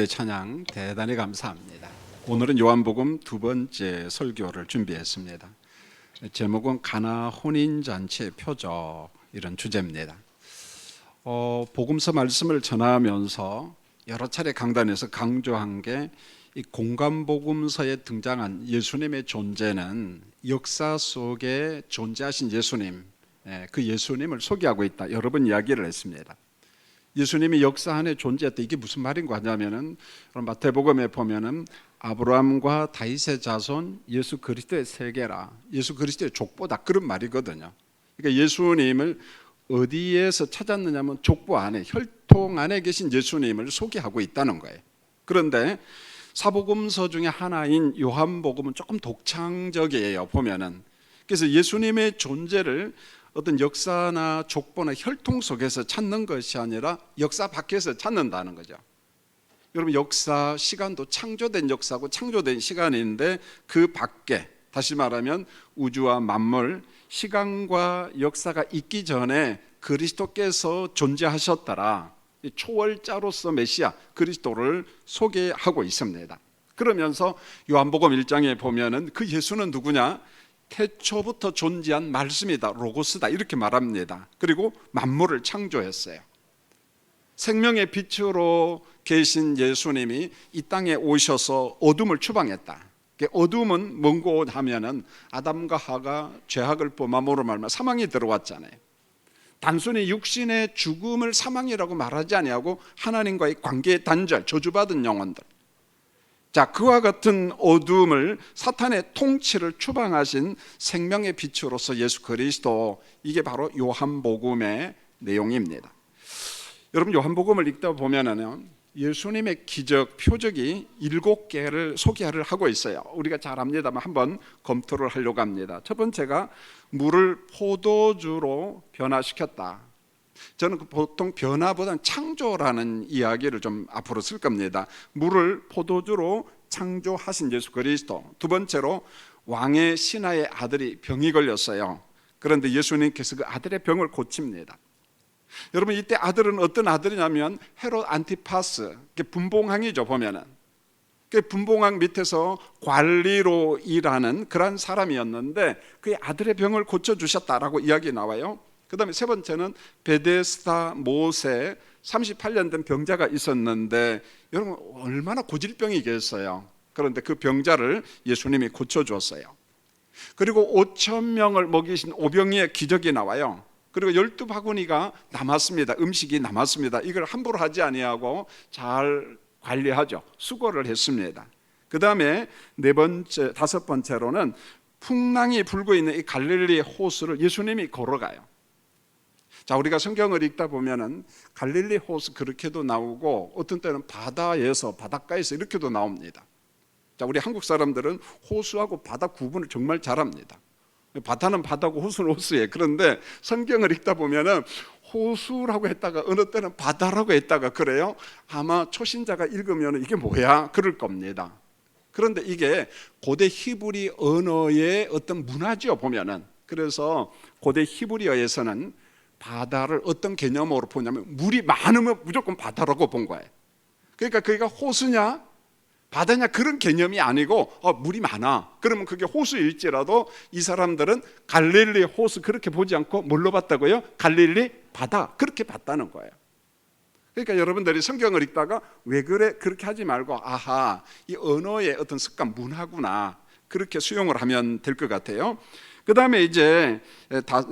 찬양 대단히 감사합니다. 오늘은 요한복음 두 번째 설교를 준비했습니다. 제목은 가나 혼인잔치의 표적, 이런 주제입니다. 복음서 말씀을 전하면서 여러 차례 강단에서 강조한 게 이 공간복음서에 등장한 예수님의 존재는 역사 속에 존재하신 예수님, 그 예수님을 소개하고 있다, 여러 번 이야기를 했습니다. 예수님이 역사 안에 존재했다, 이게 무슨 말인가 하냐면은 마태복음에 보면은 아브라함과 다윗의 자손 예수 그리스도의 세계라, 예수 그리스도의 족보다, 그런 말이거든요. 그러니까 예수님을 어디에서 찾았느냐면 족보 안에, 혈통 안에 계신 예수님을 소개하고 있다는 거예요. 그런데 사복음서 중에 하나인 요한복음은 조금 독창적이에요, 보면은. 그래서 예수님의 존재를 어떤 역사나 족보나 혈통 속에서 찾는 것이 아니라 역사 밖에서 찾는다는 거죠. 여러분, 역사, 시간도 창조된 역사고 창조된 시간인데 그 밖에, 다시 말하면 우주와 만물, 시간과 역사가 있기 전에 그리스도께서 존재하셨더라, 초월자로서 메시아 그리스도를 소개하고 있습니다. 그러면서 요한복음 1장에 보면은 그 예수는 누구냐? 태초부터 존재한 말씀이다, 로고스다, 이렇게 말합니다. 그리고 만물을 창조했어요. 생명의 빛으로 계신 예수님이 이 땅에 오셔서 어둠을 추방했다. 어둠은 뭔고 하면은 아담과 하가 죄악을 범함으로 말미암아 사망이 들어왔잖아요. 단순히 육신의 죽음을 사망이라고 말하지 아니하고 하나님과의 관계의 단절, 저주받은 영혼들, 자, 그와 같은 어둠을, 사탄의 통치를 추방하신 생명의 빛으로서 예수 그리스도, 이게 바로 요한복음의 내용입니다. 여러분, 요한복음을 읽다 보면은 예수님의 기적, 표적이 7개를 소개를 하고 있어요. 우리가 잘 압니다만 한번 검토를 하려고 합니다. 첫 번째가 물을 포도주로 변화시켰다. 저는 보통 변화보다는 창조라는 이야기를 좀 앞으로 쓸 겁니다. 물을 포도주로 창조하신 예수 그리스도. 두 번째로 왕의 신하의 아들이 병이 걸렸어요. 그런데 예수님께서 그 아들의 병을 고칩니다. 여러분, 이때 아들은 어떤 아들이냐면 헤롯 안티파스, 분봉왕이죠. 보면은 그 분봉왕 밑에서 관리로 일하는 그런 사람이었는데 그의 아들의 병을 고쳐주셨다라고 이야기 나와요. 그 다음에 세 번째는 베데스다 못에 38년 된 병자가 있었는데, 여러분 얼마나 고질병이겠어요. 그런데 그 병자를 예수님이 고쳐주었어요. 그리고 5,000명을 먹이신 오병이의 기적이 나와요. 그리고 12바구니가 남았습니다. 음식이 남았습니다. 이걸 함부로 하지 아니하고 잘 관리하죠. 수고를 했습니다. 그 다음에 다섯 번째로는 풍랑이 불고 있는 이 갈릴리 호수를 예수님이 걸어가요. 자, 우리가 성경을 읽다 보면은 갈릴리 호수 그렇게도 나오고 어떤 때는 바다에서, 바닷가에서 이렇게도 나옵니다. 자, 우리 한국 사람들은 호수하고 바다 구분을 정말 잘합니다. 바다는 바다고 호수는 호수예요. 그런데 성경을 읽다 보면은 호수라고 했다가 어느 때는 바다라고 했다가 그래요. 아마 초신자가 읽으면 이게 뭐야? 그럴 겁니다. 그런데 이게 고대 히브리 언어의 어떤 문화죠, 보면은. 그래서 고대 히브리어에서는 바다를 어떤 개념으로 보냐면 물이 많으면 무조건 바다라고 본 거예요. 그러니까 그게 호수냐 바다냐 그런 개념이 아니고 물이 많아, 그러면 그게 호수일지라도 이 사람들은 갈릴리 호수 그렇게 보지 않고 뭘로 봤다고요? 갈릴리 바다, 그렇게 봤다는 거예요. 그러니까 여러분들이 성경을 읽다가 왜 그래? 그렇게 하지 말고 아하, 이 언어의 어떤 습관, 문화구나, 그렇게 수용을 하면 될 것 같아요. 그 다음에 이제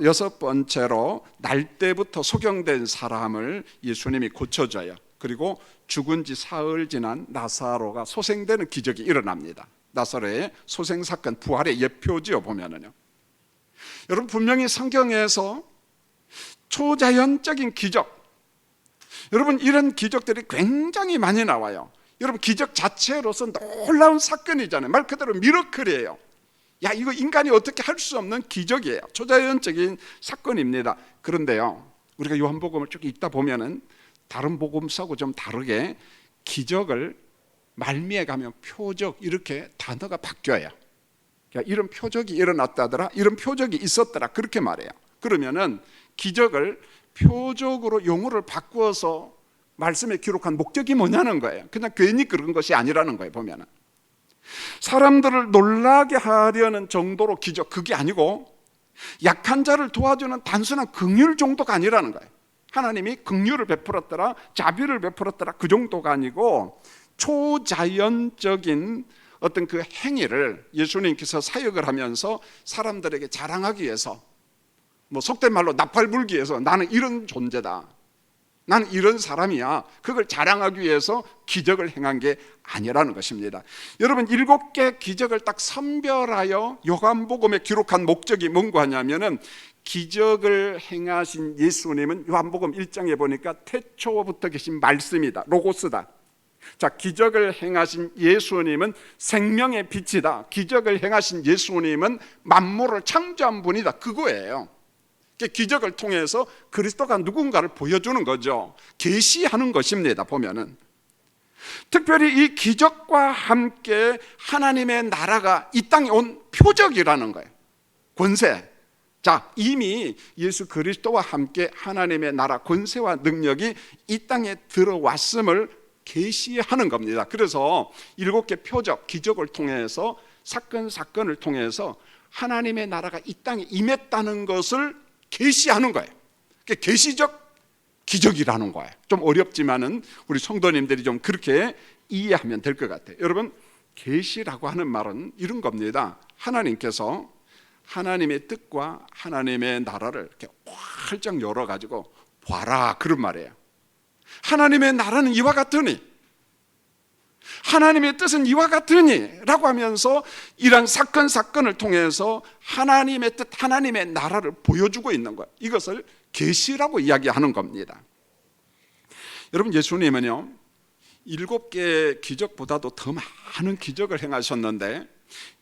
여섯 번째로 날 때부터 소경된 사람을 예수님이 고쳐줘요. 그리고 죽은 지 사흘 지난 나사로가 소생되는 기적이 일어납니다. 나사로의 소생사건, 부활의 예표지요, 보면은요. 여러분, 분명히 성경에서 초자연적인 기적, 여러분 이런 기적들이 굉장히 많이 나와요. 여러분, 기적 자체로서 놀라운 사건이잖아요. 말 그대로 미러클이에요. 야, 이거 인간이 어떻게 할 수 없는 기적이에요. 초자연적인 사건입니다. 그런데요, 우리가 요한복음을 쭉 읽다 보면은 다른 복음서하고 좀 다르게 기적을 말미에 가면 표적, 이렇게 단어가 바뀌어요. 그러니까 이런 표적이 일어났다더라, 이런 표적이 있었더라, 그렇게 말해요. 그러면은 기적을 표적으로 용어를 바꾸어서 말씀에 기록한 목적이 뭐냐는 거예요. 그냥 괜히 그런 것이 아니라는 거예요. 보면은 사람들을 놀라게 하려는 정도로 기적, 그게 아니고 약한 자를 도와주는 단순한 긍휼 정도가 아니라는 거예요. 하나님이 긍휼을 베풀었더라, 자비를 베풀었더라, 그 정도가 아니고 초자연적인 어떤 그 행위를 예수님께서 사역을 하면서 사람들에게 자랑하기 위해서, 뭐 속된 말로 나팔 불기 위해서 나는 이런 존재다, 나는 이런 사람이야, 그걸 자랑하기 위해서 기적을 행한 게 아니라는 것입니다. 여러분, 7개 기적을 딱 선별하여 요한복음에 기록한 목적이 뭔가 하냐면은, 기적을 행하신 예수님은 요한복음 1장에 보니까 태초부터 계신 말씀이다, 로고스다. 자, 기적을 행하신 예수님은 생명의 빛이다. 기적을 행하신 예수님은 만물을 창조한 분이다. 그거예요. 기적을 통해서 그리스도가 누군가를 보여주는 거죠. 계시하는 것입니다. 보면은 특별히 이 기적과 함께 하나님의 나라가 이 땅에 온 표적이라는 거예요. 권세. 자, 이미 예수 그리스도와 함께 하나님의 나라, 권세와 능력이 이 땅에 들어왔음을 계시하는 겁니다. 그래서 7개 표적, 기적을 통해서, 사건을 통해서 하나님의 나라가 이 땅에 임했다는 것을 계시하는 거예요. 계시적 기적이라는 거예요. 좀 어렵지만은 우리 성도님들이 좀 그렇게 이해하면 될 것 같아요. 여러분, 계시라고 하는 말은 이런 겁니다. 하나님께서 하나님의 뜻과 하나님의 나라를 이렇게 활짝 열어가지고 봐라, 그런 말이에요. 하나님의 나라는 이와 같으니, 하나님의 뜻은 이와 같으니 라고 하면서 이런 사건을 통해서 하나님의 뜻, 하나님의 나라를 보여주고 있는 거예요. 이것을 계시라고 이야기하는 겁니다. 여러분, 예수님은요 7개 기적보다도 더 많은 기적을 행하셨는데,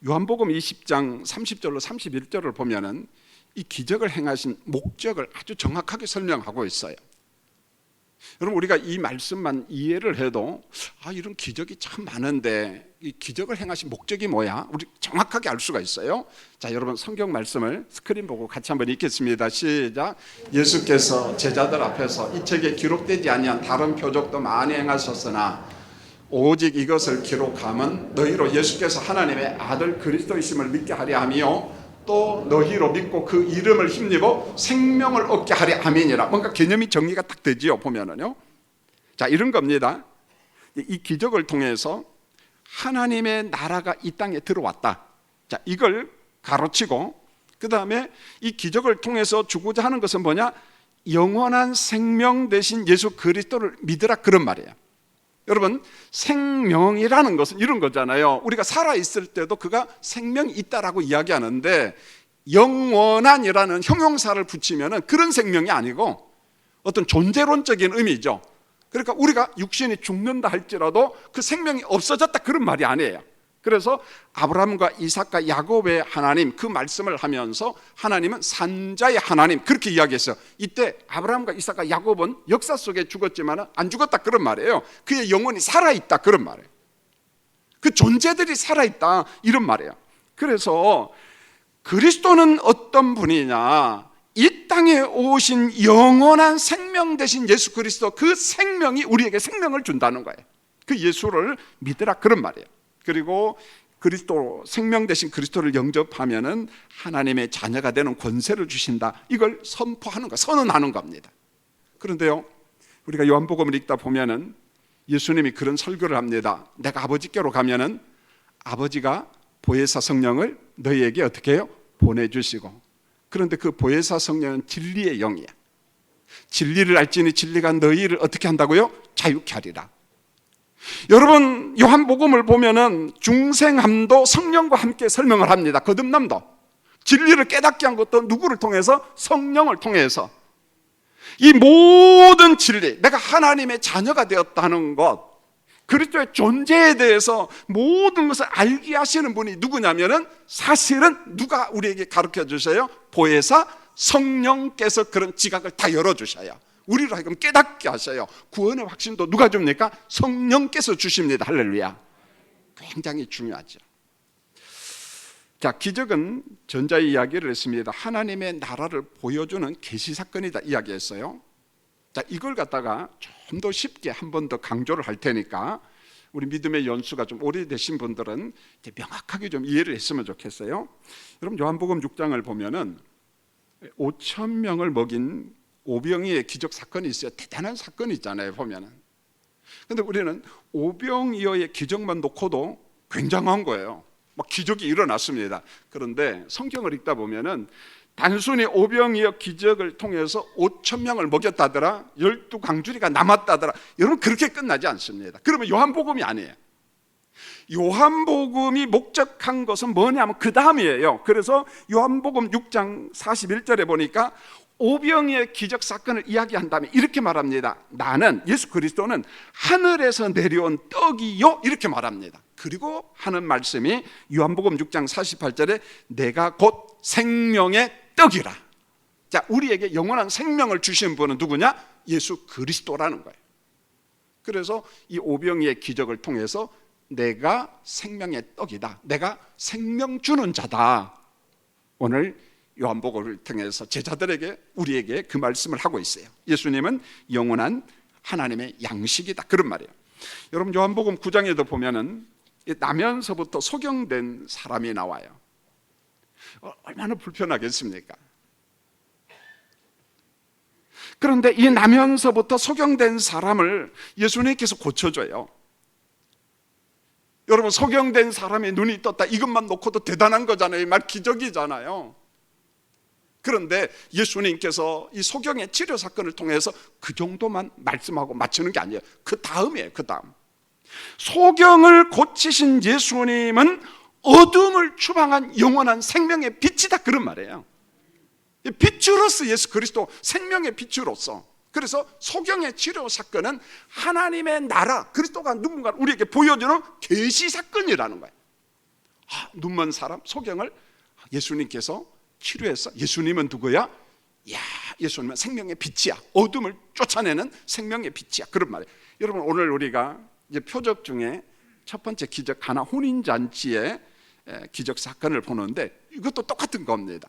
요한복음 20장 30절로 31절을 보면은 이 기적을 행하신 목적을 아주 정확하게 설명하고 있어요. 여러분, 우리가 이 말씀만 이해를 해도 이런 기적이 참 많은데 이 기적을 행하신 목적이 뭐야? 우리 정확하게 알 수가 있어요. 자, 여러분, 성경 말씀을 스크린 보고 같이 한번 읽겠습니다. 시작. 예수께서 제자들 앞에서 이 책에 기록되지 아니한 다른 표적도 많이 행하셨으나 오직 이것을 기록함은 너희로 예수께서 하나님의 아들 그리스도이심을 믿게 하려 함이요 또 너희로 믿고 그 이름을 힘입어 생명을 얻게 하려 함이니라. 뭔가 개념이 정리가 딱 되지요, 보면은요. 자, 이런 겁니다. 이 기적을 통해서 하나님의 나라가 이 땅에 들어왔다. 자, 이걸 가로치고, 그 다음에 이 기적을 통해서 주고자 하는 것은 뭐냐? 영원한 생명 대신 예수 그리스도를 믿으라, 그런 말이에요. 여러분, 생명이라는 것은 이런 거잖아요. 우리가 살아있을 때도 그가 생명이 있다라고 이야기하는데, 영원한이라는 형용사를 붙이면 그런 생명이 아니고 어떤 존재론적인 의미죠. 그러니까 우리가 육신이 죽는다 할지라도 그 생명이 없어졌다, 그런 말이 아니에요. 그래서 아브라함과 이삭과 야곱의 하나님, 그 말씀을 하면서 하나님은 산자의 하나님, 그렇게 이야기했어요. 이때 아브라함과 이삭과 야곱은 역사 속에 죽었지만 안 죽었다, 그런 말이에요. 그의 영혼이 살아있다, 그런 말이에요. 그 존재들이 살아있다, 이런 말이에요. 그래서 그리스도는 어떤 분이냐? 이 땅에 오신 영원한 생명 되신 예수 그리스도, 그 생명이 우리에게 생명을 준다는 거예요. 그 예수를 믿으라, 그런 말이에요. 그리고 그리스도, 생명 되신 그리스도를 영접하면은 하나님의 자녀가 되는 권세를 주신다, 이걸 선포하는 거, 선언하는 겁니다. 그런데요, 우리가 요한복음을 읽다 보면은 예수님이 그런 설교를 합니다. 내가 아버지께로 가면은 아버지가 보혜사 성령을 너희에게 어떻게 해요? 보내주시고, 그런데 그 보혜사 성령은 진리의 영이야. 진리를 알지니 진리가 너희를 어떻게 한다고요? 자유케 하리라. 여러분, 요한복음을 보면은 중생함도 성령과 함께 설명을 합니다. 거듭남도, 진리를 깨닫게 한 것도 누구를 통해서? 성령을 통해서. 이 모든 진리, 내가 하나님의 자녀가 되었다는 것, 그리스도의 존재에 대해서 모든 것을 알게 하시는 분이 누구냐면은 사실은 누가 우리에게 가르쳐 주셔요? 보혜사 성령께서 그런 지각을 다 열어주셔요. 우리로 하여금 깨닫게 하셔요. 구원의 확신도 누가 줍니까? 성령께서 주십니다. 할렐루야. 굉장히 중요하죠. 자, 기적은 전자의 이야기를 했습니다. 하나님의 나라를 보여주는 계시 사건이다 이야기했어요. 자, 이걸 갖다가 좀 더 쉽게 한 번 더 강조를 할 테니까 우리 믿음의 연수가 좀 오래되신 분들은 이제 명확하게 좀 이해를 했으면 좋겠어요. 여러분 요한복음 6장을 보면은 5천 명을 먹인 오병이의 기적 사건이 있어요. 대단한 사건이 있잖아요 보면은. 근데 우리는 오병이어의 기적만 놓고도 굉장한 거예요. 막 기적이 일어났습니다. 그런데 성경을 읽다 보면은 단순히 오병이어 기적을 통해서 5천 명을 먹였다더라, 12강주리가 남았다더라, 여러분 그렇게 끝나지 않습니다. 그러면 요한복음이 아니에요. 요한복음이 목적한 것은 뭐냐면 그 다음이에요. 그래서 요한복음 6장 41절에 보니까 오병이의 기적 사건을 이야기한 다음에 이렇게 말합니다. 나는, 예수 그리스도는 하늘에서 내려온 떡이요, 이렇게 말합니다. 그리고 하는 말씀이 요한복음 6장 48절에 내가 곧 생명의 떡이라. 자, 우리에게 영원한 생명을 주신 분은 누구냐? 예수 그리스도라는 거예요. 그래서 이 오병이의 기적을 통해서 내가 생명의 떡이다, 내가 생명 주는 자다, 오늘 요한복음을 통해서 제자들에게, 우리에게 그 말씀을 하고 있어요. 예수님은 영원한 하나님의 양식이다, 그런 말이에요. 여러분 요한복음 9장에도 보면은 나면서부터 소경된 사람이 나와요. 얼마나 불편하겠습니까? 그런데 이 나면서부터 소경된 사람을 예수님께서 고쳐줘요. 여러분 소경된 사람의 눈이 떴다, 이것만 놓고도 대단한 거잖아요. 말 기적이잖아요. 그런데 예수님께서 이 소경의 치료 사건을 통해서 그 정도만 말씀하고 마치는 게 아니에요. 그 다음이에요. 그 다음 소경을 고치신 예수님은 어둠을 추방한 영원한 생명의 빛이다, 그런 말이에요. 빛으로서 예수 그리스도, 생명의 빛으로서. 그래서 소경의 치료 사건은 하나님의 나라, 그리스도가 누군가 우리에게 보여주는 계시 사건이라는 거예요. 눈먼 사람 소경을 예수님께서 치료해서, 예수님은 누구야? 야, 예수님은 생명의 빛이야, 어둠을 쫓아내는 생명의 빛이야, 그런 말이에요. 여러분 오늘 우리가 이제 표적 중에 첫 번째 기적, 가나 혼인잔치의 기적 사건을 보는데 이것도 똑같은 겁니다.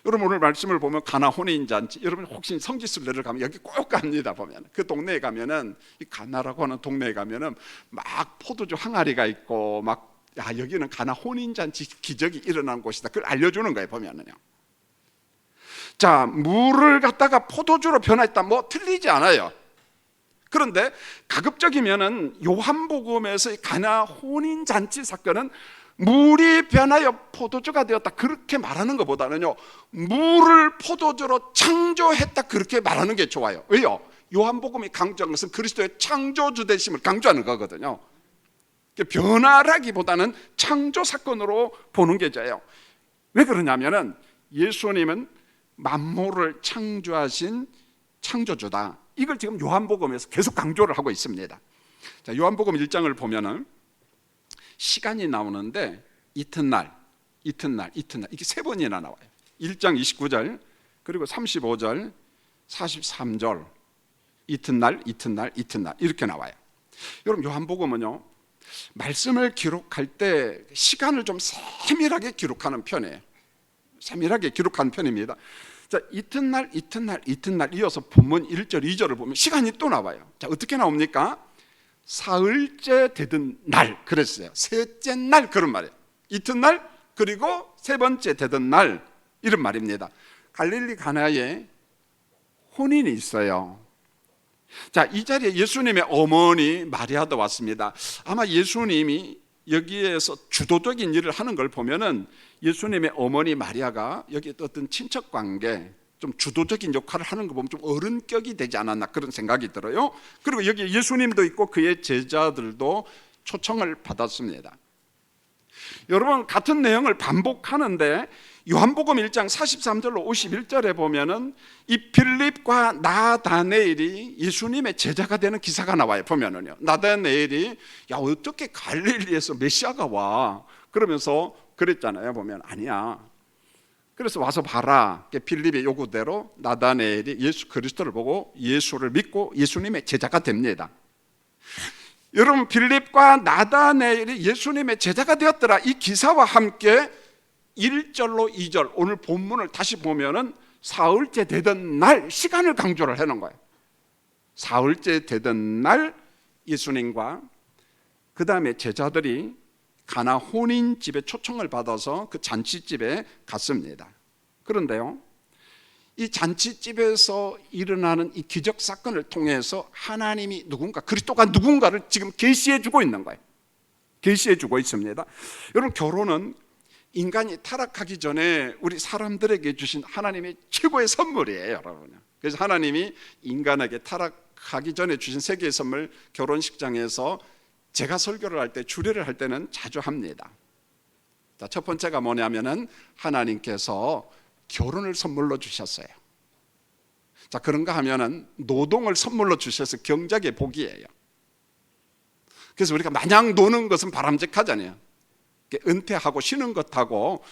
여러분 오늘 말씀을 보면 가나 혼인잔치, 여러분 혹시 성지순례를 가면 여기 꼭 갑니다. 보면 그 동네에 가면은, 이 가나라고 하는 동네에 가면은 막 포도주 항아리가 있고 막, 야, 여기는 가나 혼인잔치 기적이 일어난 곳이다, 그걸 알려주는 거예요 보면은요. 자, 물을 갖다가 포도주로 변화했다, 뭐 틀리지 않아요. 그런데 가급적이면은 요한복음에서 가나 혼인잔치 사건은 물이 변하여 포도주가 되었다, 그렇게 말하는 것보다는요, 물을 포도주로 창조했다, 그렇게 말하는 게 좋아요. 왜요? 요한복음이 강조한 것은 그리스도의 창조주 되심을 강조하는 거거든요. 변화라기보다는 창조 사건으로 보는 게 좋아요. 왜 그러냐면은 예수님은 만물을 창조하신 창조주다, 이걸 지금 요한복음에서 계속 강조를 하고 있습니다. 자, 요한복음 1장을 보면은 시간이 나오는데 이튿날 이게 세 번이나 나와요. 1장 29절, 그리고 35절, 43절, 이튿날 이렇게 나와요. 여러분 요한복음은요, 말씀을 기록할 때 시간을 좀 세밀하게 기록하는 편이에요. 세밀하게 기록하는 편입니다. 자, 이튿날 이어서 본문 1절 2절을 보면 시간이 또 나와요. 자, 어떻게 나옵니까? 사흘째 되던 날, 그랬어요. 셋째 날, 그런 말이에요. 이튿날, 그리고 세 번째 되던 날, 이런 말입니다. 갈릴리 가나에 혼인이 있어요. 자, 이 자리에 예수님의 어머니 마리아도 왔습니다. 아마 예수님이 여기에서 주도적인 일을 하는 걸 보면은 예수님의 어머니 마리아가 여기 어떤 친척 관계, 좀 주도적인 역할을 하는 거 보면 좀 어른격이 되지 않았나, 그런 생각이 들어요. 그리고 여기 예수님도 있고 그의 제자들도 초청을 받았습니다. 여러분 같은 내용을 반복하는데 요한복음 1장 43절로 51절에 보면은 이 빌립과 나다네엘이 예수님의 제자가 되는 기사가 나와요. 보면은요, 나다네엘이 야, 어떻게 갈릴리에서 메시아가 와, 그러면서 그랬잖아요. 보면 아니야. 그래서 와서 봐라. 빌립의 요구대로 나다네엘이 예수 그리스도를 보고 예수를 믿고 예수님의 제자가 됩니다. 여러분 빌립과 나다네엘이 예수님의 제자가 되었더라, 이 기사와 함께 1절로 2절 오늘 본문을 다시 보면은 사흘째 되던 날 시간을 강조를 해놓은 거예요. 사흘째 되던 날 예수님과 그 다음에 제자들이 가나 혼인집에 초청을 받아서 그 잔치집에 갔습니다. 그런데요, 이 잔치집에서 일어나는 이 기적 사건을 통해서 하나님이 누군가, 그리스도가 누군가를 지금 계시해 주고 있는 거예요. 계시해 주고 있습니다. 여러분, 결혼은 인간이 타락하기 전에 우리 사람들에게 주신 하나님의 최고의 선물이에요, 여러분. 그래서 하나님이 인간에게 타락하기 전에 주신 세계의 선물, 결혼식장에서 제가 설교를 할 때, 주례를 할 때는 자주 합니다. 자, 첫 번째가 뭐냐면은 하나님께서 결혼을 선물로 주셨어요. 자, 그런가 하면은 노동을 선물로 주셔서 경작의 복이에요. 그래서 우리가 마냥 노는 것은 바람직하잖아요. 은퇴하고 쉬는 것하고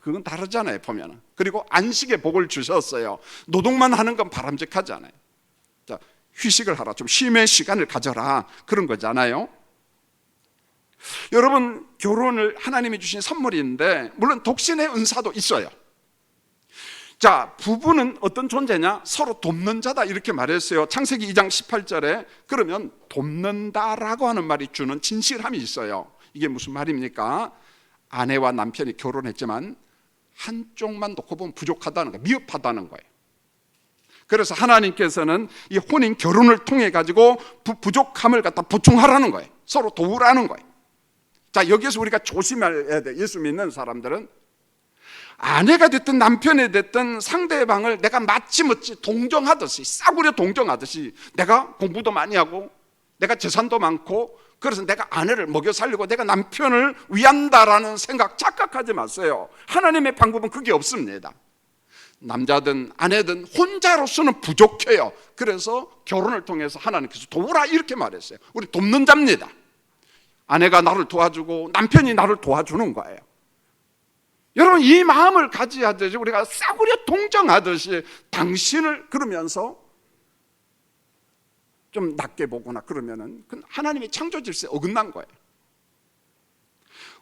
그건 다르잖아요, 보면은. 그리고 안식의 복을 주셨어요. 노동만 하는 건 바람직하잖아요. 자, 휴식을 하라, 좀 쉼의 시간을 가져라, 그런 거잖아요. 여러분, 결혼을 하나님이 주신 선물인데 물론 독신의 은사도 있어요. 자, 부부는 어떤 존재냐? 서로 돕는 자다, 이렇게 말했어요. 창세기 2장 18절에. 그러면 돕는다라고 하는 말이 주는 진실함이 있어요. 이게 무슨 말입니까? 아내와 남편이 결혼했지만 한쪽만 놓고 보면 부족하다는 거예요. 미흡하다는 거예요. 그래서 하나님께서는 이 혼인 결혼을 통해 가지고 부족함을 갖다 보충하라는 거예요. 서로 도우라는 거예요. 자, 여기서 우리가 조심해야 돼. 예수 믿는 사람들은 아내가 됐든 남편이 됐든 상대방을 내가 마치못지 동정하듯이, 싸구려 동정하듯이, 내가 공부도 많이 하고 내가 재산도 많고 그래서 내가 아내를 먹여 살리고 내가 남편을 위한다라는 생각 착각하지 마세요. 하나님의 방법은 그게 없습니다. 남자든 아내든 혼자로서는 부족해요. 그래서 결혼을 통해서 하나님께서 도우라, 이렇게 말했어요. 우리 돕는 자입니다. 아내가 나를 도와주고 남편이 나를 도와주는 거예요. 여러분, 이 마음을 가져야 되죠. 우리가 싸구려 동정하듯이 당신을 그러면서 좀 낮게 보거나 그러면은 그건 하나님의 창조 질서에 어긋난 거예요.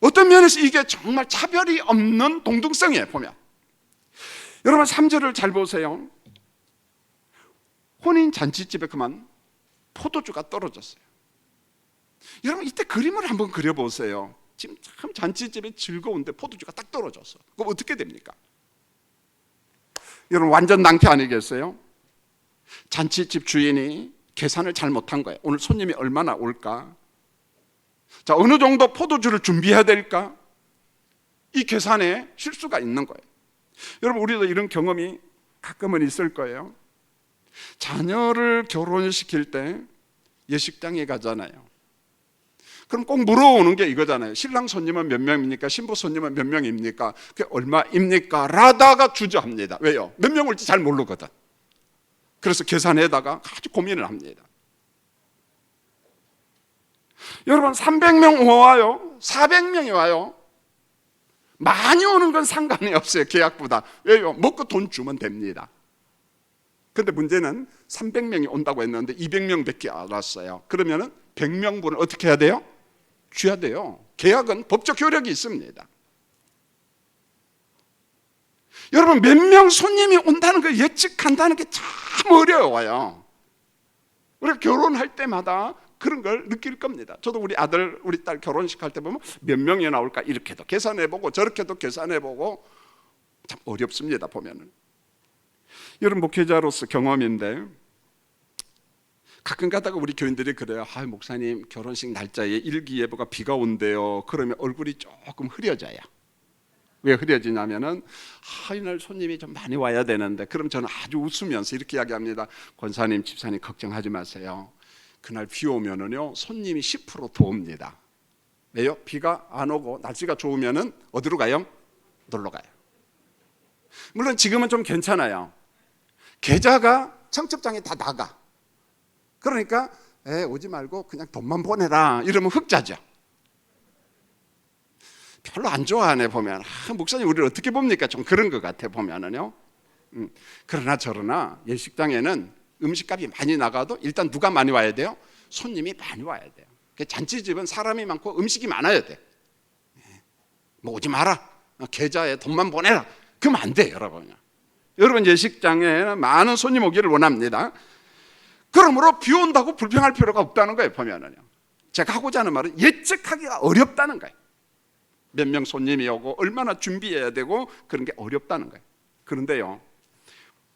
어떤 면에서 이게 정말 차별이 없는 동등성이에요, 보면. 여러분, 3절을 잘 보세요. 혼인 잔치집에 그만 포도주가 떨어졌어요. 여러분, 이때 그림을 한번 그려보세요. 지금 참 잔치집이 즐거운데 포도주가 딱 떨어졌어. 그럼 어떻게 됩니까? 여러분, 완전 낭패 아니겠어요? 잔치집 주인이 계산을 잘못한 거예요. 오늘 손님이 얼마나 올까? 자, 어느 정도 포도주를 준비해야 될까? 이 계산에 실수가 있는 거예요. 여러분, 우리도 이런 경험이 가끔은 있을 거예요. 자녀를 결혼시킬 때 예식장에 가잖아요. 그럼 꼭 물어오는 게 이거잖아요. 신랑 손님은 몇 명입니까? 신부 손님은 몇 명입니까? 그게 얼마입니까? 라다가 주저합니다. 왜요? 몇 명 올지 잘 모르거든. 그래서 계산에다가 아주 고민을 합니다. 여러분, 300명 와요? 400명이 와요? 많이 오는 건 상관이 없어요, 계약보다. 왜요? 먹고 돈 주면 됩니다. 근데 문제는 300명이 온다고 했는데 200명밖에 안 왔어요. 그러면은 100명분을 어떻게 해야 돼요? 줘야 돼요. 계약은 법적 효력이 있습니다. 여러분, 몇 명 손님이 온다는 걸 예측한다는 게 참 어려워요. 우리가 결혼할 때마다 그런 걸 느낄 겁니다. 저도 우리 아들, 우리 딸 결혼식 할 때 보면 몇 명이 나올까 이렇게도 계산해보고 저렇게도 계산해보고 참 어렵습니다, 보면은. 여러분, 목회자로서 경험인데 가끔 가다가 우리 교인들이 그래요. 아, 목사님, 결혼식 날짜에 일기예보가 비가 온대요. 그러면 얼굴이 조금 흐려져요. 왜 흐려지냐면은 이날 손님이 좀 많이 와야 되는데, 그럼 저는 아주 웃으면서 이렇게 이야기합니다. 권사님, 집사님, 걱정하지 마세요. 그날 비 오면은요, 손님이 10% 더 옵니다. 왜요? 비가 안 오고 날씨가 좋으면은 어디로 가요? 놀러 가요. 물론 지금은 좀 괜찮아요. 계좌가 청첩장에 다 나가. 그러니까 오지 말고 그냥 돈만 보내라 이러면 흑자죠. 별로 안 좋아하네, 보면. 목사님, 우리를 어떻게 봅니까? 좀 그런 것 같아, 보면은요. 그러나 저러나 예식장에는 음식값이 많이 나가도 일단 누가 많이 와야 돼요? 손님이 많이 와야 돼요. 잔치집은 사람이 많고 음식이 많아야 돼. 뭐 오지 마라, 계좌에 돈만 보내라, 그러면 안 돼요, 여러분. 여러분, 예식장에 많은 손님 오기를 원합니다. 그러므로 비 온다고 불평할 필요가 없다는 거예요. 보면은요, 제가 하고자 하는 말은 예측하기가 어렵다는 거예요. 몇 명 손님이 오고 얼마나 준비해야 되고 그런 게 어렵다는 거예요. 그런데요,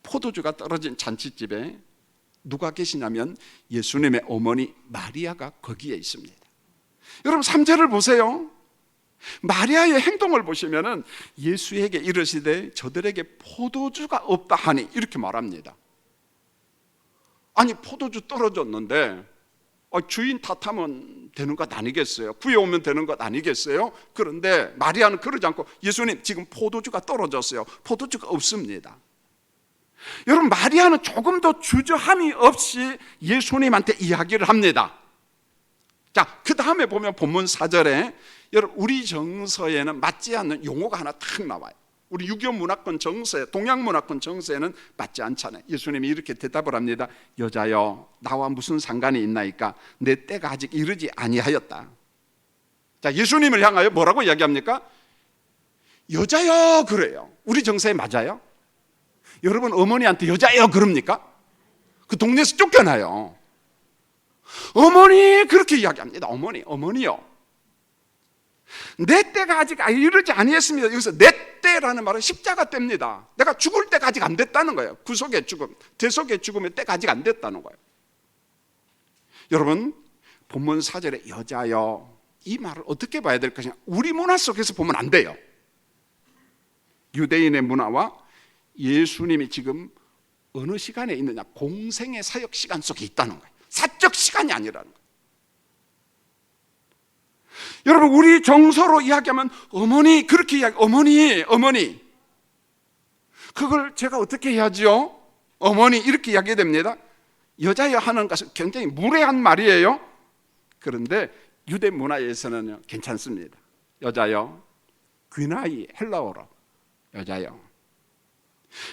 포도주가 떨어진 잔치집에 누가 계시냐면 예수님의 어머니 마리아가 거기에 있습니다. 여러분 3절을 보세요. 마리아의 행동을 보시면은 예수에게 이르시되 저들에게 포도주가 없다 하니 이렇게 말합니다. 아니 포도주 떨어졌는데 주인 탓하면 되는 것 아니겠어요? 구해오면 되는 것 아니겠어요? 그런데 마리아는 그러지 않고 예수님 지금 포도주가 떨어졌어요. 포도주가 없습니다. 여러분 마리아는 조금 더 주저함이 없이 예수님한테 이야기를 합니다. 자, 그 다음에 보면 본문 4절에 여러분 우리 정서에는 맞지 않는 용어가 하나 탁 나와요. 우리 유교 문화권 정서에, 동양 문화권 정서에는 맞지 않잖아요. 예수님이 이렇게 대답을 합니다. 여자여 나와 무슨 상관이 있나이까? 내 때가 아직 이르지 아니하였다. 자, 예수님을 향하여 뭐라고 이야기합니까? 여자여 그래요. 우리 정서에 맞아요? 여러분 어머니한테 여자여 그럽니까? 그 동네에서 쫓겨나요. 어머니 그렇게 이야기합니다. 어머니요. 내 때가 아직 이르지 아니했습니다. 여기서 내 때라는 말은 십자가 때입니다. 내가 죽을 때가 아직 안 됐다는 거예요. 구속의 죽음, 대속의 죽음의 때가 아직 안 됐다는 거예요. 여러분 본문 4절에 여자여 이 말을 어떻게 봐야 될 것이냐? 우리 문화 속에서 보면 안 돼요. 유대인의 문화와 예수님이 지금 어느 시간에 있느냐? 공생의 사역 시간 속에 있다는 거예요. 사적 시간이 아니라는 거예요. 여러분 우리 정서로 이야기하면 어머니 그렇게 이야기, 어머니 그걸 제가 어떻게 해야지요? 어머니 이렇게 이야기 됩니다. 여자여 하는 것은 굉장히 무례한 말이에요. 그런데 유대 문화에서는 괜찮습니다. 여자여, 귀나이 헬라어로 여자여.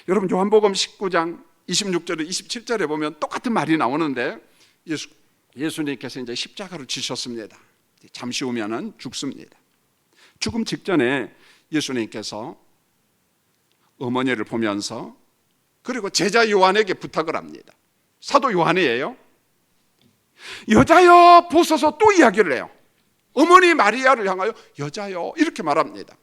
여러분 요한복음 19장 26절에 27절에 보면 똑같은 말이 나오는데 예수님께서 이제 십자가를 지셨습니다. 잠시 후면은 죽습니다. 죽음 직전에 예수님께서 어머니를 보면서 그리고 제자 요한에게 부탁을 합니다. 사도 요한이에요. 여자여 보소서 또 이야기를 해요. 어머니 마리아를 향하여 여자여 이렇게 말합니다.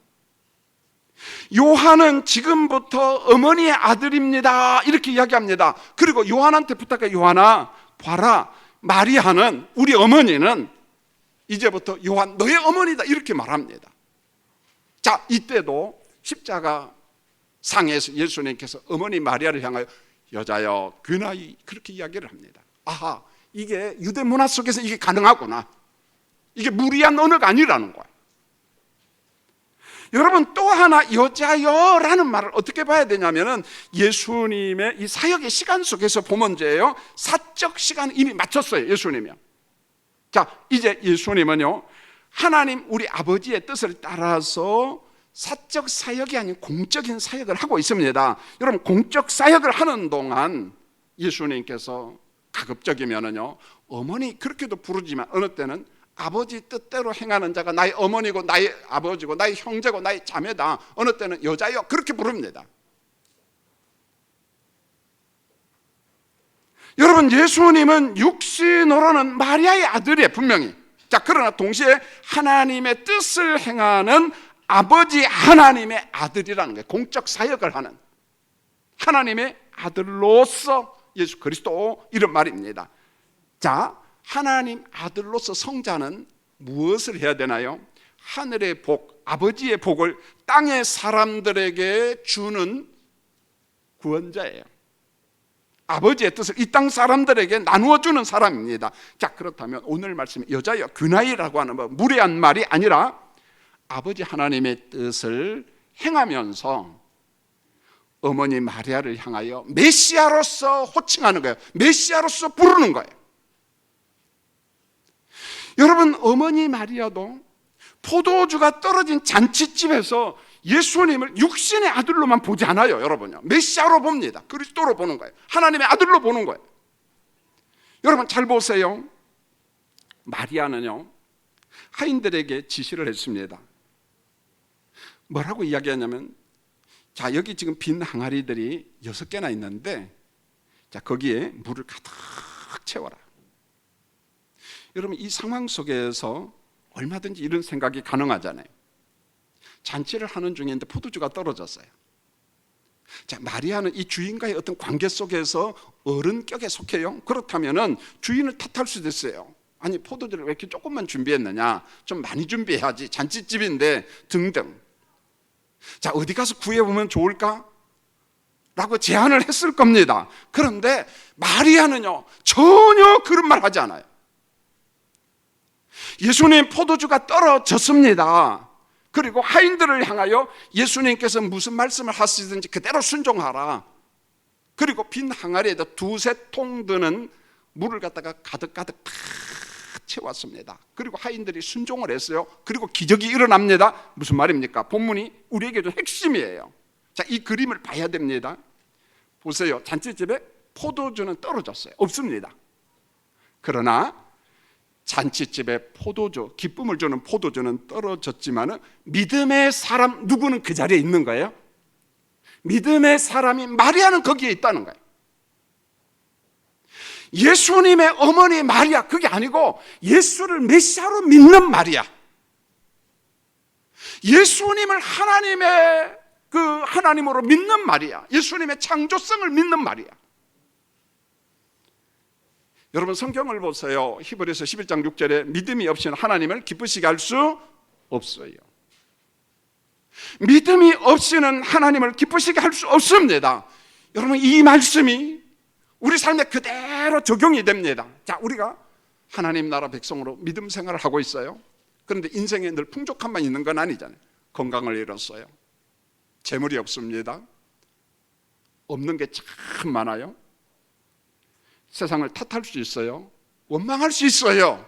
요한은 지금부터 어머니의 아들입니다 이렇게 이야기합니다. 그리고 요한한테 부탁해. 요한아 봐라, 마리아는 우리 어머니는 이제부터 요한 너의 어머니다 이렇게 말합니다. 자, 이때도 십자가 상에서 예수님께서 어머니 마리아를 향하여 여자여 귀나이 그렇게 이야기를 합니다. 아하, 이게 유대 문화 속에서 이게 가능하구나. 이게 무리한 언어가 아니라는 거예요. 여러분 또 하나 여자여라는 말을 어떻게 봐야 되냐면은 예수님의 이 사역의 시간 속에서 보면제예요. 사적 시간 이미 맞췄어요. 예수님이요. 자, 이제 예수님은요 하나님 우리 아버지의 뜻을 따라서 사적 사역이 아닌 공적인 사역을 하고 있습니다. 여러분 공적 사역을 하는 동안 예수님께서 가급적이면은요 어머니 그렇게도 부르지만 어느 때는 아버지 뜻대로 행하는 자가 나의 어머니고 나의 아버지고 나의 형제고 나의 자매다. 어느 때는 여자여 그렇게 부릅니다. 여러분 예수님은 육신으로는 마리아의 아들이에요 분명히. 자, 그러나 동시에 하나님의 뜻을 행하는 아버지 하나님의 아들이라는 거예요. 공적 사역을 하는 하나님의 아들로서 예수 그리스도 이런 말입니다. 자, 하나님 아들로서 성자는 무엇을 해야 되나요? 하늘의 복, 아버지의 복을 땅의 사람들에게 주는 구원자예요. 아버지의 뜻을 이 땅 사람들에게 나누어 주는 사람입니다. 자, 그렇다면 오늘 말씀 여자여 귀나이라고 하는 무례한 말이 아니라 아버지 하나님의 뜻을 행하면서 어머니 마리아를 향하여 메시아로서 호칭하는 거예요. 메시아로서 부르는 거예요. 여러분 어머니 마리아도 포도주가 떨어진 잔치집에서 예수님을 육신의 아들로만 보지 않아요. 여러분요 메시아로 봅니다. 그리스도로 보는 거예요. 하나님의 아들로 보는 거예요. 여러분 잘 보세요. 마리아는요 하인들에게 지시를 했습니다. 뭐라고 이야기하냐면 자, 여기 지금 빈 항아리들이 6개나 있는데 자, 거기에 물을 가득 채워라. 여러분, 이 상황 속에서 얼마든지 이런 생각이 가능하잖아요. 잔치를 하는 중인데 포도주가 떨어졌어요. 자, 마리아는 이 주인과의 어떤 관계 속에서 어른격에 속해요. 그렇다면은 주인을 탓할 수도 있어요. 아니, 포도주를 왜 이렇게 조금만 준비했느냐, 좀 많이 준비해야지, 잔치집인데 등등. 자, 어디 가서 구해보면 좋을까? 라고 제안을 했을 겁니다. 그런데 마리아는요, 전혀 그런 말 하지 않아요. 예수님, 포도주가 떨어졌습니다. 그리고 하인들을 향하여 예수님께서 무슨 말씀을 하시든지 그대로 순종하라. 그리고 빈 항아리에다 두세 통 드는 물을 갖다가 가득가득 다 채웠습니다. 그리고 하인들이 순종을 했어요. 그리고 기적이 일어납니다. 무슨 말입니까? 본문이 우리에게 좀 핵심이에요. 자, 이 그림을 봐야 됩니다. 보세요. 잔치집에 포도주는 떨어졌어요. 없습니다. 그러나 잔치집에 포도주, 기쁨을 주는 포도주는 떨어졌지만 믿음의 사람 누구는 그 자리에 있는 거예요. 믿음의 사람이 마리아는 거기에 있다는 거예요. 예수님의 어머니 마리아, 그게 아니고 예수를 메시아로 믿는 마리아, 예수님을 하나님의 하나님으로 믿는 마리아, 예수님의 창조성을 믿는 마리아. 여러분, 성경을 보세요. 히브리서 11장 6절에 믿음이 없이는 하나님을 기쁘시게 할 수 없어요. 믿음이 없이는 하나님을 기쁘시게 할 수 없습니다. 여러분, 이 말씀이 우리 삶에 그대로 적용이 됩니다. 자, 우리가 하나님 나라 백성으로 믿음 생활을 하고 있어요. 그런데 인생에 늘 풍족함만 있는 건 아니잖아요. 건강을 잃었어요. 재물이 없습니다. 없는 게 참 많아요. 세상을 탓할 수 있어요. 원망할 수 있어요.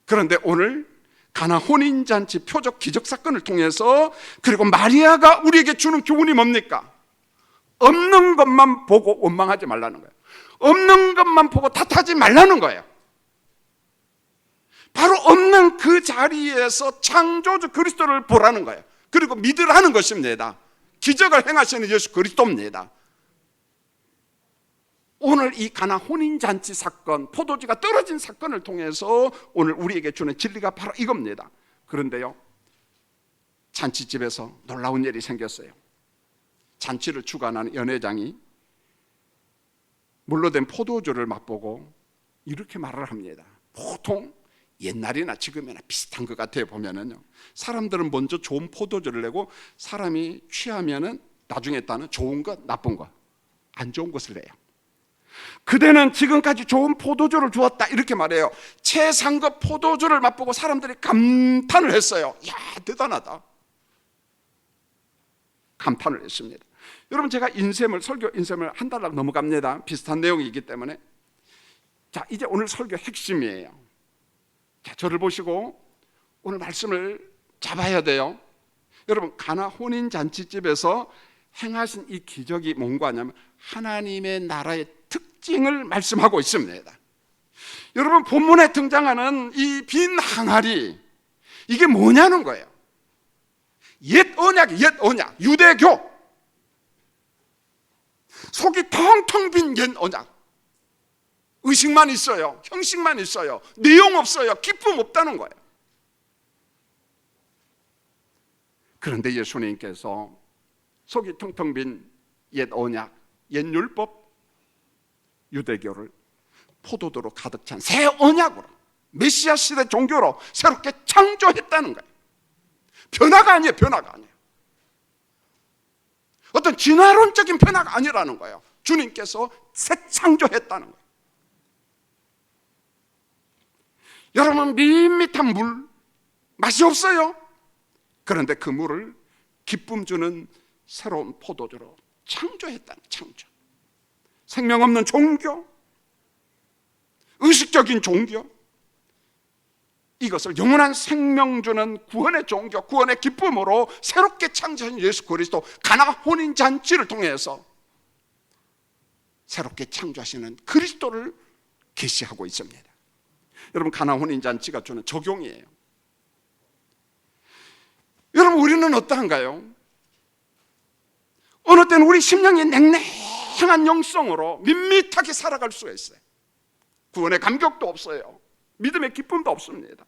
그런데 오늘 가나 혼인잔치 표적 기적 사건을 통해서, 그리고 마리아가 우리에게 주는 교훈이 뭡니까? 없는 것만 보고 원망하지 말라는 거예요. 없는 것만 보고 탓하지 말라는 거예요. 바로 없는 그 자리에서 창조주 그리스도를 보라는 거예요. 그리고 믿으라는 것입니다. 기적을 행하시는 예수 그리스도입니다. 오늘 이 가나 혼인잔치 사건, 포도주가 떨어진 사건을 통해서 오늘 우리에게 주는 진리가 바로 이겁니다. 그런데요, 잔치집에서 놀라운 일이 생겼어요. 잔치를 주관하는 연회장이 물로 된 포도주를 맛보고 이렇게 말을 합니다. 보통 옛날이나 지금이나 비슷한 것 같아요. 보면은요, 사람들은 먼저 좋은 포도주를 내고 사람이 취하면은 나중에 따는 좋은 것, 나쁜 것, 안 좋은 것을 내요. 그대는 지금까지 좋은 포도주를 주었다, 이렇게 말해요. 최상급 포도주를 맛보고 사람들이 감탄을 했어요. 이야, 대단하다, 감탄을 했습니다. 여러분, 제가 설교 인셈을 한 달 넘어갑니다. 비슷한 내용이기 때문에. 자, 이제 오늘 설교 핵심이에요. 자, 저를 보시고 오늘 말씀을 잡아야 돼요. 여러분, 가나 혼인잔치집에서 행하신 이 기적이 뭔가 하냐면 하나님의 나라의 특징을 말씀하고 있습니다. 여러분, 본문에 등장하는 이 빈 항아리, 이게 뭐냐는 거예요. 옛 언약, 유대교, 속이 텅텅 빈 옛 언약. 의식만 있어요. 형식만 있어요. 내용 없어요. 기쁨 없다는 거예요. 그런데 예수님께서 속이 텅텅 빈 옛 언약, 옛 율법, 유대교를 포도주로 가득 찬 새 언약으로, 메시아 시대 종교로 새롭게 창조했다는 거예요. 변화가 아니에요. 변화가 아니에요. 어떤 진화론적인 변화가 아니라는 거예요. 주님께서 새 창조했다는 거예요. 여러분, 밋밋한 물, 맛이 없어요. 그런데 그 물을 기쁨 주는 새로운 포도주로 창조했다는, 창조. 생명 없는 종교, 의식적인 종교, 이것을 영원한 생명 주는 구원의 종교, 구원의 기쁨으로 새롭게 창조한 예수 그리스도, 가나 혼인잔치를 통해서 새롭게 창조하시는 그리스도를 계시하고 있습니다. 여러분, 가나 혼인잔치가 주는 적용이에요. 여러분, 우리는 어떠한가요? 어느 때는 우리 심령이 냉랭한 영성으로 밋밋하게 살아갈 수가 있어요. 구원의 감격도 없어요. 믿음의 기쁨도 없습니다.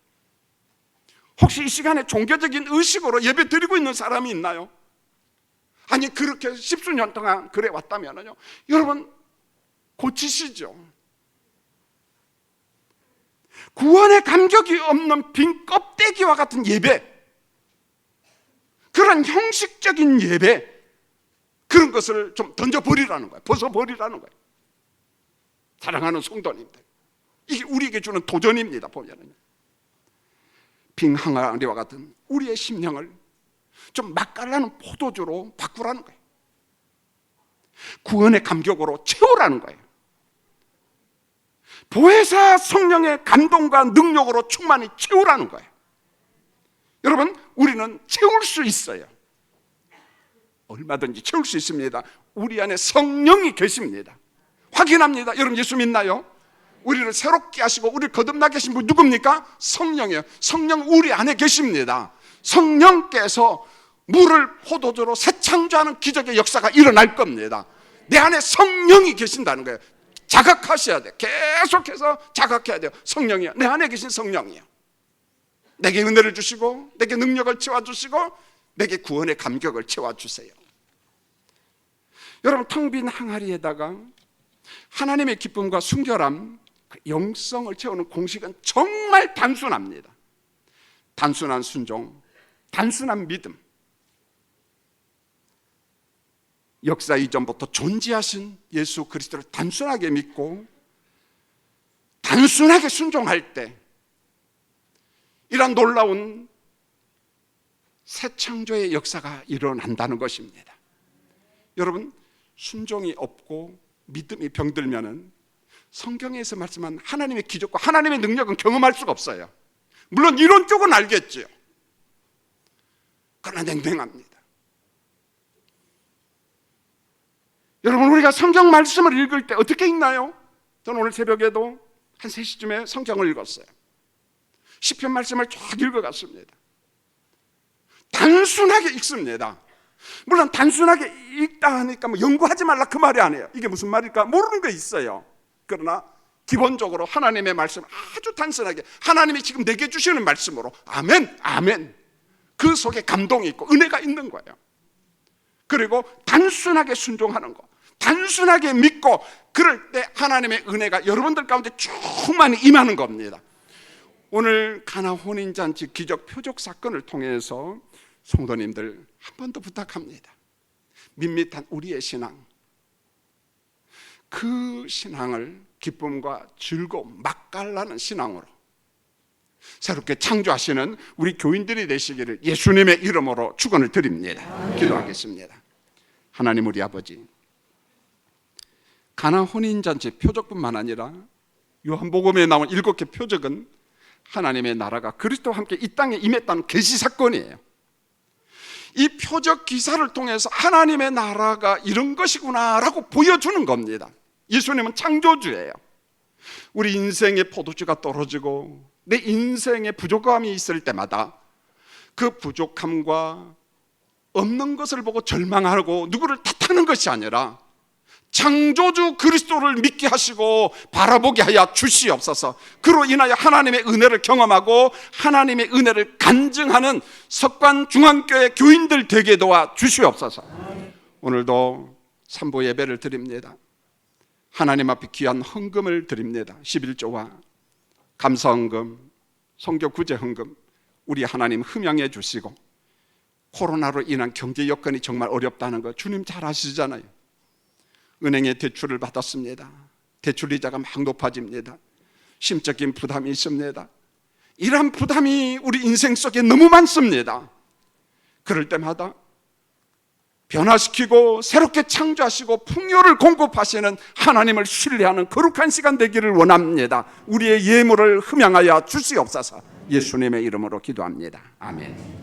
혹시 이 시간에 종교적인 의식으로 예배 드리고 있는 사람이 있나요? 아니 그렇게 십수년 동안 그래 왔다면요, 여러분 고치시죠. 구원의 감격이 없는 빈 껍데기와 같은 예배, 그런 형식적인 예배, 그런 것을 좀 던져버리라는 거예요. 벗어버리라는 거예요. 사랑하는 성도님들, 이게 우리에게 주는 도전입니다. 보면은 빈 항아리와 같은 우리의 심령을 좀 맛깔나는 포도주로 바꾸라는 거예요. 구원의 감격으로 채우라는 거예요. 보혜사 성령의 감동과 능력으로 충만히 채우라는 거예요. 여러분, 우리는 채울 수 있어요. 얼마든지 채울 수 있습니다. 우리 안에 성령이 계십니다. 확인합니다. 여러분 예수 믿나요? 우리를 새롭게 하시고 우리를 거듭나게 하신 분 누굽니까? 성령이에요. 성령 우리 안에 계십니다. 성령께서 물을 포도주로 새 창조하는 기적의 역사가 일어날 겁니다. 내 안에 성령이 계신다는 거예요. 자각하셔야 돼요. 계속해서 자각해야 돼요. 성령이요, 내 안에 계신 성령이요, 내게 은혜를 주시고 내게 능력을 채워주시고 내게 구원의 감격을 채워주세요. 여러분, 텅 빈 항아리에다가 하나님의 기쁨과 순결함, 영성을 채우는 공식은 정말 단순합니다. 단순한 순종, 단순한 믿음, 역사 이전부터 존재하신 예수 그리스도를 단순하게 믿고 단순하게 순종할 때 이런 놀라운 새 창조의 역사가 일어난다는 것입니다. 여러분, 순종이 없고 믿음이 병들면은 성경에서 말씀한 하나님의 기적과 하나님의 능력은 경험할 수가 없어요. 물론 이론 쪽은 알겠죠. 그러나 냉랭합니다. 여러분, 우리가 성경 말씀을 읽을 때 어떻게 읽나요? 저는 오늘 새벽에도 한 3시쯤에 성경을 읽었어요. 시편 말씀을 쫙 읽어갔습니다. 단순하게 읽습니다. 물론 단순하게 읽다 하니까 뭐 연구하지 말라 그 말이 아니에요. 이게 무슨 말일까 모르는 게 있어요. 그러나 기본적으로 하나님의 말씀 아주 단순하게, 하나님이 지금 내게 주시는 말씀으로 아멘, 아멘, 그 속에 감동이 있고 은혜가 있는 거예요. 그리고 단순하게 순종하는 거, 단순하게 믿고 그럴 때 하나님의 은혜가 여러분들 가운데 충만히 임하는 겁니다. 오늘 가나 혼인잔치 기적 표적 사건을 통해서 성도님들 한 번 더 부탁합니다. 밋밋한 우리의 신앙, 그 신앙을 기쁨과 즐거움, 맛깔나는 신앙으로 새롭게 창조하시는 우리 교인들이 되시기를 예수님의 이름으로 축원을 드립니다. 기도하겠습니다. 하나님 우리 아버지, 가나 혼인잔치 표적뿐만 아니라 요한복음에 나온 7개 표적은 하나님의 나라가 그리스도와 함께 이 땅에 임했다는 계시 사건이에요. 이 표적 기사를 통해서 하나님의 나라가 이런 것이구나라고 보여주는 겁니다. 예수님은 창조주예요. 우리 인생의 포도주가 떨어지고 내 인생에 부족함이 있을 때마다 그 부족함과 없는 것을 보고 절망하고 누구를 탓하는 것이 아니라 창조주 그리스도를 믿게 하시고 바라보게 하여 주시옵소서. 그로 인하여 하나님의 은혜를 경험하고 하나님의 은혜를 간증하는 석관중앙교회 교인들 되게 도와 주시옵소서. 오늘도 삼보 예배를 드립니다. 하나님 앞에 귀한 헌금을 드립니다. 11조와 감사헌금, 선교 구제 헌금 우리 하나님 흠양해 주시고, 코로나로 인한 경제 여건이 정말 어렵다는 거 주님 잘 아시잖아요. 은행에 대출을 받았습니다. 대출 이자가 막 높아집니다. 심적인 부담이 있습니다. 이러한 부담이 우리 인생 속에 너무 많습니다. 그럴 때마다 변화시키고 새롭게 창조하시고 풍요를 공급하시는 하나님을 신뢰하는 거룩한 시간 되기를 원합니다. 우리의 예물을 흠양하여 주시옵소서. 예수님의 이름으로 기도합니다. 아멘.